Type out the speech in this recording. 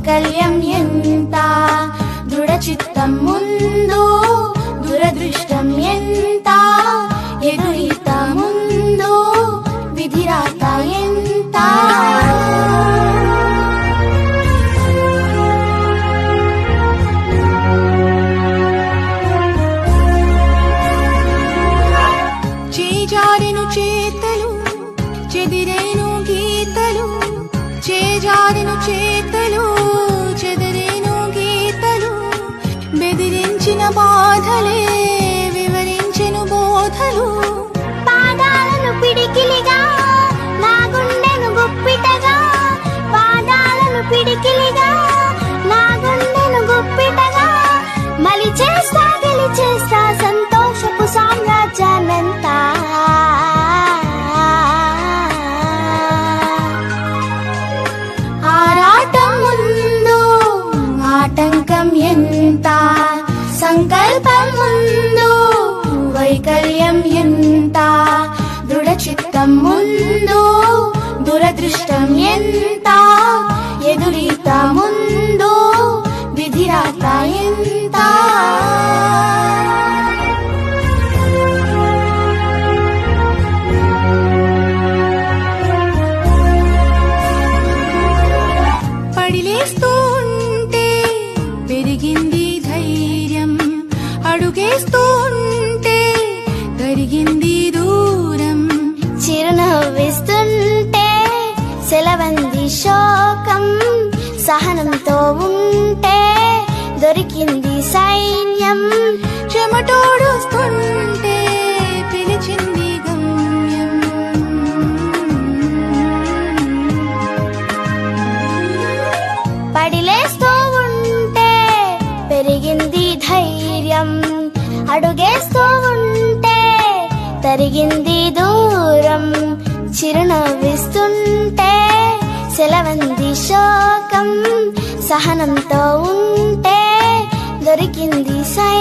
వైకల్యం ఎంత, దృఢ చిత్తం ముందు దురదృష్టం ఎంత, ఎదురీత ముందు విధిరాత ఎంత. చేజారెను చేతలు చెదిరేను గీతలు, చేజారెను చేతలు చెదిరేను గీతలు, బెదిరించిన బాధలే వివరించెను బోధలు. పాదాలను పిడికిలిగా నా గుండెను గుప్పిటగా, పాదాలను పిడికిలిగా నా గుండెను గుప్పిటగా, మలిచేస్తా గెలిచేస్తా సంతోషపు సామ్రాజ్యాన్నంతా. ఆరాటం ముందు ఆటంకం ఎంత, సంకల్పం ముందు వైకల్యం ఎంత, దృఢ చిత్తం ముందు దురదృష్టం ఎంత, ఎదురీత ముందు విధిరాత ఎంత. పడిలేస్తూ ఉంటే పెరిగింది ధైర్యం, అడుగేస్తూ ఉంటే కరిగింది దూరం, చిరునవ్విస్తుంటే సెలవంది శోకం, సహనంతో ఉంటే దొరికింది సైన్యం, చెమటోడుస్తుంటే పిలిచింది గమ్యం. పడిలేస్తూ ఉంటే పెరిగింది ధైర్యం, అడుగేస్తూ ఉంటే తరిగింది దూరం, చిరునవ్విస్తుంటే సెలవంది శోకం, సహనంతో ఉంటే దొరికింది సై